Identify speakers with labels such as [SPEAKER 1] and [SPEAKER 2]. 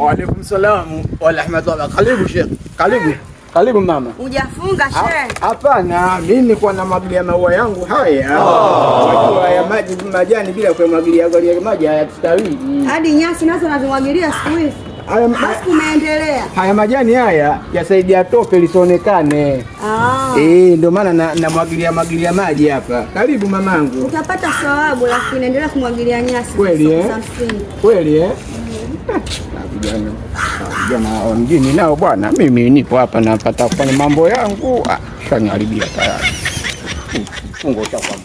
[SPEAKER 1] Wa alaykum salaam wa rahmatullah. Karibu Sheikh. Karibu. Karibu mama.
[SPEAKER 2] Hujafunga Sheikh?
[SPEAKER 1] Hapana, mimi nilikuwa namwagilia maua yangu haya. Wajua ya majani bila kumwagilia maji hayatawi.
[SPEAKER 2] Hadi nyasi nazo nazimwagilia siku hizi. Basi kumeendelea.
[SPEAKER 1] Haya majani haya yasaidia tope lisionekane. Ndio maana namwagilia maji hapa. Karibu mamangu.
[SPEAKER 2] Utapata thawabu, lakini endelea kumwagilia nyasi.
[SPEAKER 1] Kweli Kweli Vijana wa mjini nao bwana, mimi nipo hapa napata kufanya mambo yangu, shaniharibia tayari. Fungo cha kwa